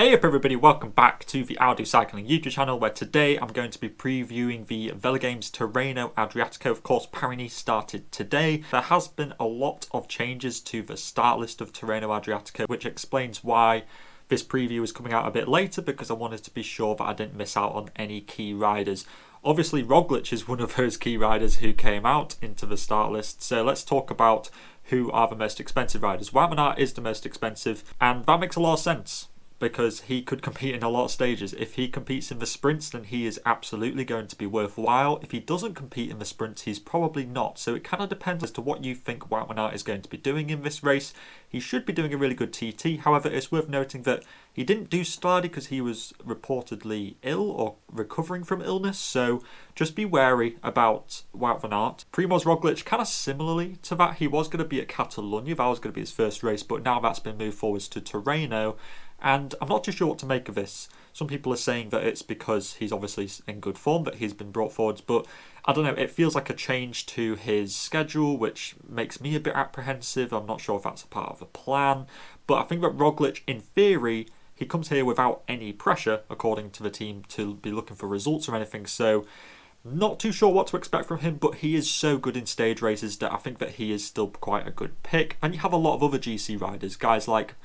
Hey up everybody, welcome back to the I'll Do Cycling YouTube channel, where today I'm going to be previewing the Velogames Tirreno Adriatico. Of course, Paris started today. There has been a lot of changes to the start list of Tirreno Adriatico, which explains why this preview is coming out a bit later, because I wanted to be sure that I didn't miss out on any key riders. Obviously, Roglic is one of those key riders who came out into the start list, so let's talk about who are the most expensive riders. Wout is the most expensive, and that makes a lot of sense, because he could compete in a lot of stages. If he competes in the sprints, then he is absolutely going to be worthwhile. If he doesn't compete in the sprints, he's probably not. So it kind of depends as to what you think Wout is going to be doing in this race. He should be doing a really good TT. However, it's worth noting that he didn't do Stadi because he was reportedly ill or recovering from illness. So just be wary about Wout van Aert. Primoz Roglic, kind of similarly to that, he was going to be at Catalunya. That was going to be his first race, but now that's been moved forwards to Tirreno. And I'm not too sure what to make of this. Some people are saying that it's because he's obviously in good form that he's been brought forwards, but I don't know, it feels like a change to his schedule, which makes me a bit apprehensive. I'm not sure if that's a part of the plan, but I think that Roglic, in theory, he comes here without any pressure, according to the team, to be looking for results or anything, so not too sure what to expect from him, but he is so good in stage races that I think that he is still quite a good pick. And you have a lot of other GC riders, guys like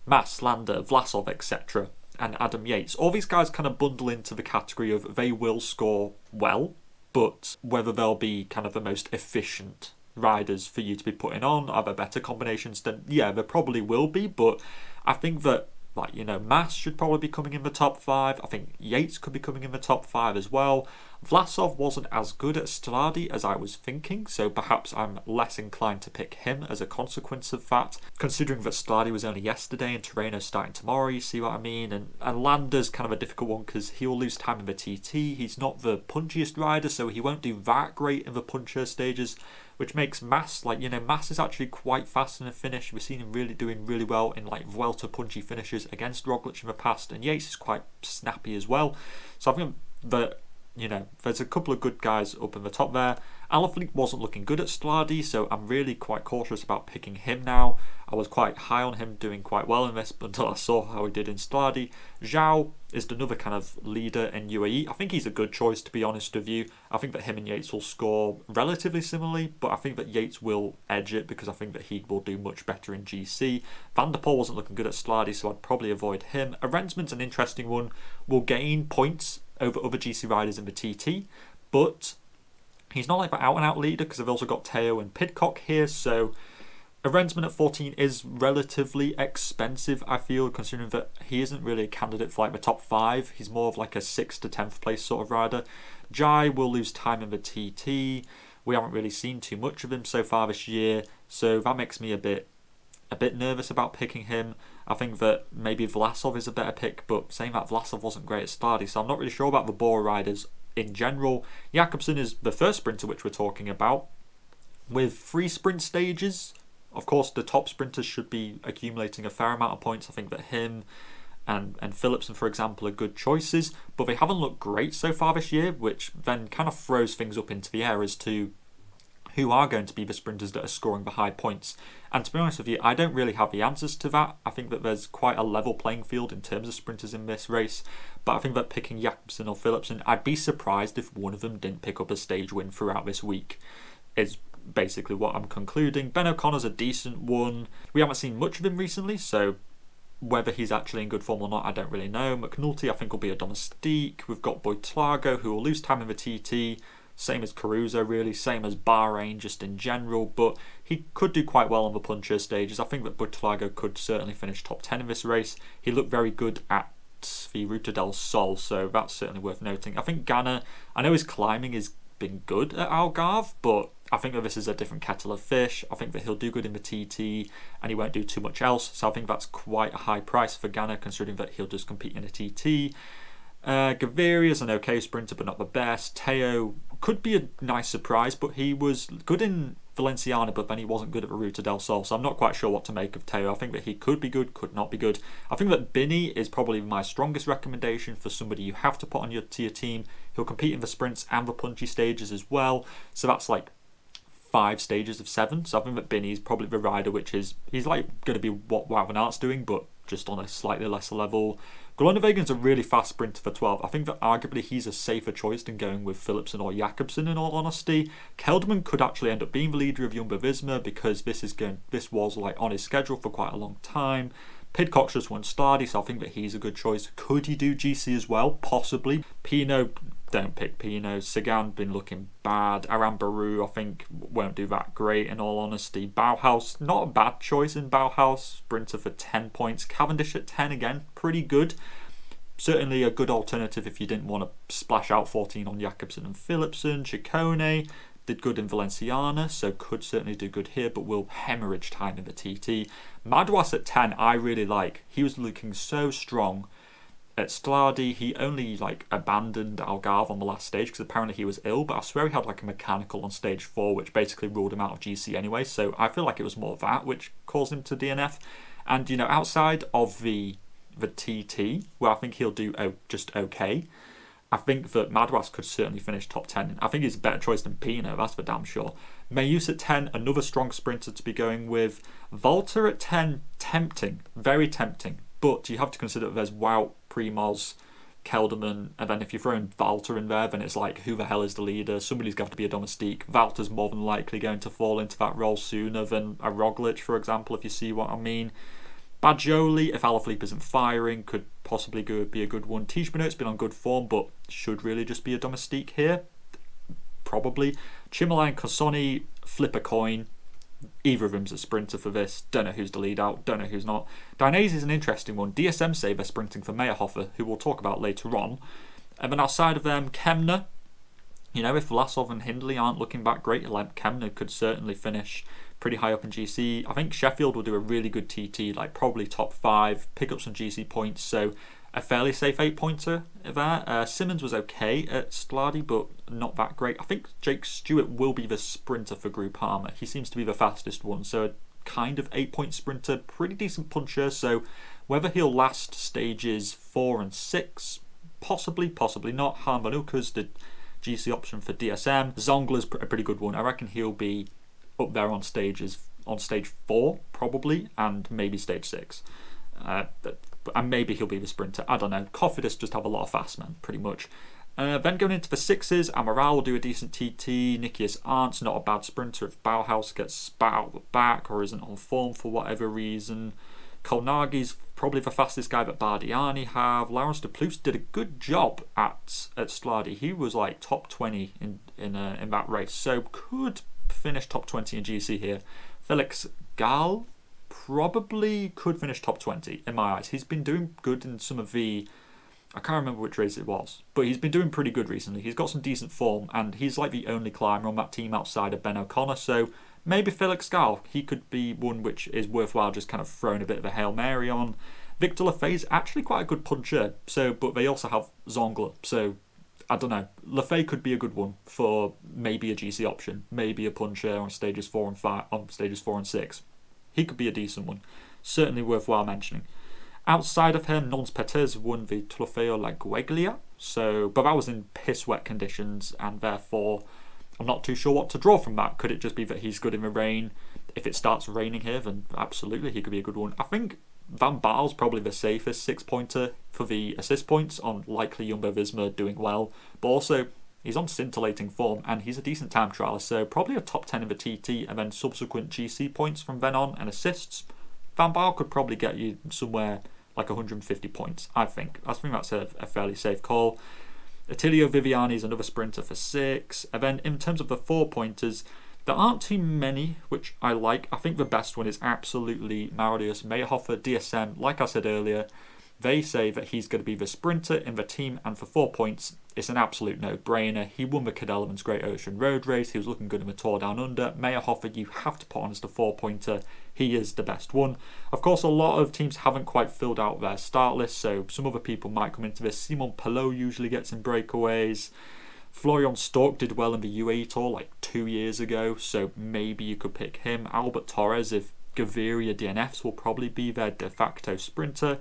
Mas, Lander, Vlasov, etc. and Adam Yates. All these guys kind of bundle into the category of they will score well, but whether they'll be kind of the most efficient riders for you to be putting on, are there better combinations? Then yeah, there probably will be, but I think that, like, you know, Mas should probably be coming in the top 5. I think Yates could be coming in the top 5 as well. Vlasov wasn't as good at Stadi as I was thinking, so perhaps I'm less inclined to pick him as a consequence of that. Considering that Stadi was only yesterday and Tirreno's starting tomorrow, you see what I mean? And Lander's kind of a difficult one because he'll lose time in the TT. He's not the punchiest rider, so he won't do that great in the puncher stages, which makes Mas, like, you know, Mas is actually quite fast in the finish. We've seen him really doing really well in like Vuelta punchy finishes against Roglic in the past, and Yates is quite snappy as well. So I think that, you know, there's a couple of good guys up in the top there. Alaphilippe wasn't looking good at Stadi, so I'm really quite cautious about picking him now. I was quite high on him doing quite well in this until I saw how he did in Stadi. Zhao is another kind of leader in UAE. I think he's a good choice, to be honest with you. I think that him and Yates will score relatively similarly, but I think that Yates will edge it because I think that he will do much better in GC. Van der Poel wasn't looking good at Stadi, so I'd probably avoid him. Arensman's an interesting one. Will gain points over other GC riders in the TT, but he's not like the out-and-out leader because I've also got Teo and Pidcock here, so Arensman at 14 is relatively expensive, I feel, considering that he isn't really a candidate for like the top 5. He's more of like a 6th to 10th place sort of rider. Jai will lose time in the TT. We haven't really seen too much of him so far this year, so that makes me a bit nervous about picking him. I think that maybe Vlasov is a better pick, but saying that, Vlasov wasn't great at Stadi, so I'm not really sure about the Bora riders in general. Jakobsen is the first sprinter which we're talking about, with 3 sprint stages. Of course, the top sprinters should be accumulating a fair amount of points. I think that him and Philipsen, for example, are good choices, but they haven't looked great so far this year, which then kind of throws things up into the air as to who are going to be the sprinters that are scoring the high points. And to be honest with you, I don't really have the answers to that. I think that there's quite a level playing field in terms of sprinters in this race, but I think that picking Jakobsen or Philipsen, I'd be surprised if one of them didn't pick up a stage win throughout this week, is basically what I'm concluding. Ben O'Connor's a decent one. We haven't seen much of him recently, so whether he's actually in good form or not, I don't really know. McNulty, I think, will be a domestique. We've got Boitlago, who will lose time in the TT. Same as Caruso, really. Same as Bahrain, just in general. But he could do quite well on the puncher stages. I think that Boitlago could certainly finish top 10 in this race. He looked very good at the Ruta del Sol, so that's certainly worth noting. I think Ganna, I know his climbing has been good at Algarve, but I think that this is a different kettle of fish. I think that he'll do good in the TT and he won't do too much else. So I think that's quite a high price for Ganna, considering that he'll just compete in a TT. Gaviria is an okay sprinter, but not the best. Teo could be a nice surprise, but he was good in Valenciana, but then he wasn't good at the Ruta del Sol, so I'm not quite sure what to make of Teo. I think that he could be good, could not be good. I think that Binny is probably my strongest recommendation for somebody you have to put on your team. He'll compete in the sprints and the punchy stages as well, so that's like 5 stages of 7. So I think that Binny is probably the rider which is, he's like going to be what Wout van Aert's doing, but just on a slightly lesser level. Groeneweggen's a really fast sprinter for 12. I think that arguably he's a safer choice than going with Philipsen or Jakobsen, in all honesty. Kelderman could actually end up being the leader of Jumbo-Visma because this was like on his schedule for quite a long time. Pidcock's just won Stadi, so I think that he's a good choice. Could he do GC as well? Possibly. Pinot, don't pick Pinot. Sagan been looking bad. Arambaru, I think, won't do that great, in all honesty. Bauhaus, not a bad choice in Bauhaus. Sprinter for 10 points. Cavendish at 10 again, pretty good. Certainly a good alternative if you didn't want to splash out 14 on Jakobsen and Philipsen. Ciccone did good in Valenciana, so could certainly do good here, but will hemorrhage time in the TT. Madouas at 10, I really like. He was looking so strong at Stadi. He only abandoned Algarve on the last stage because apparently he was ill, but I swear he had a mechanical on stage 4, which basically ruled him out of GC anyway, so I feel like it was more that which caused him to DNF. And, outside of the TT, where I think he'll do just okay, I think that Madouas could certainly finish top 10. I think he's a better choice than Pinot, that's for damn sure. Mayus at 10, another strong sprinter to be going with. Walter at 10, tempting, very tempting. But you have to consider that there's Wout, Primoz, Kelderman, and then if you're throwing Walter in there, then it's like, who the hell is the leader? Somebody's going to be a domestique. Walter's more than likely going to fall into that role sooner than a Roglic, for example, if you see what I mean. Bajoli, if Alaphilippe isn't firing, could possibly be a good one. Tiege Benot's been on good form, but should really just be a domestique here. Probably. Chimolai and Cossoni, flip a coin. Either of them's a sprinter for this. Don't know who's the lead out. Don't know who's not. Dainese is an interesting one. DSM say they're sprinting for Meyerhofer, who we'll talk about later on. And then outside of them, Kemna. If Vlasov and Hindley aren't looking back great, Kemna could certainly finish pretty high up in GC. I think Sheffield will do a really good TT, probably top 5, pick up some GC points, so a fairly safe 8-pointer there. Simmons was okay at Stadi, but not that great. I think Jake Stewart will be the sprinter for Groupama. He seems to be the fastest one, so a kind of 8-point sprinter, pretty decent puncher, so whether he'll last stages 4 and 6, possibly not. Han van Ucker's the GC option for DSM. Zongler's a pretty good one. I reckon he'll be up there on stage 4 probably, and maybe stage 6, and maybe he'll be the sprinter. I don't know. Cofidis just have a lot of fast men pretty much. Then going into the 6s, Amaral will do a decent TT. Nikias Arndt's not a bad sprinter if Bauhaus gets spat out the back or isn't on form for whatever reason. Kolnagi's probably the fastest guy that Bardiani have. Laurens de Plus did a good job at Stadi. He was top 20 in that race, so could finish top 20 in GC here. Felix Gall probably could finish top 20 in my eyes. He's been doing good in some of the, I can't remember which race it was, but he's been doing pretty good recently. He's got some decent form, and he's the only climber on that team outside of Ben O'Connor, so maybe Felix Gall, he could be one which is worthwhile just kind of throwing a bit of a Hail Mary on. Victor Lefay's actually quite a good puncher, but they also have Zongler, so I don't know. Lefay could be a good one for maybe a GC option, maybe a puncher on stages 4 and 5, on stages 4 and 6. He could be a decent one, certainly worthwhile mentioning. Outside of him, Nons Peters won the Trofeo La Gueglia, but that was in piss wet conditions, and therefore I'm not too sure what to draw from that. Could it just be that he's good in the rain? If it starts raining here, then absolutely he could be a good one. I think Van Baal's probably the safest 6-pointer for the assist points on likely Jumbo-Visma doing well, but also he's on scintillating form and he's a decent time trialer, so probably a top 10 in the TT and then subsequent GC points from then on and assists. Van Baal could probably get you somewhere 150 points, I think. I think that's a fairly safe call. Attilio Viviani is another sprinter for 6, and then in terms of the 4-pointers, there aren't too many which I like. I think the best one is absolutely Marius Meyerhofer, DSM. Like I said earlier, they say that he's going to be the sprinter in the team, and for 4 points, it's an absolute no-brainer. He won the Cadelman's Great Ocean Road Race. He was looking good in the Tour Down Under. Meyerhofer, you have to put on as the 4-pointer. He is the best one. Of course, a lot of teams haven't quite filled out their start list, so some other people might come into this. Simon Pelot usually gets in breakaways. Florian Stork did well in the UAE Tour 2 years ago, so maybe you could pick him. Albert Torres, if Gaviria DNFs, will probably be their de facto sprinter.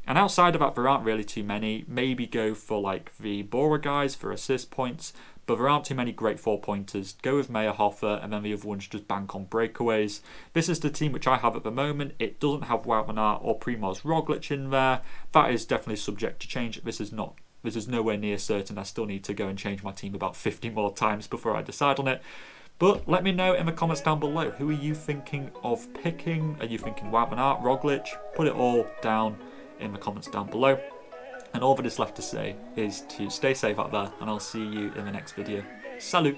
And outside of that, there aren't really too many. Maybe go for the Bora guys for assist points. but there aren't too many great 4-pointers. Go with Meyerhofer, and then the other ones just bank on breakaways. This is the team which I have at the moment. It doesn't have Wout or Primoz Roglic in there. That is definitely subject to change. This is nowhere near certain. I still need to go and change my team about 50 more times before I decide on it. But let me know in the comments down below. Who are you thinking of picking? Are you thinking Wout, Roglic? Put it all down in the comments down below. And all that is left to say is to stay safe out there, and I'll see you in the next video. Salut!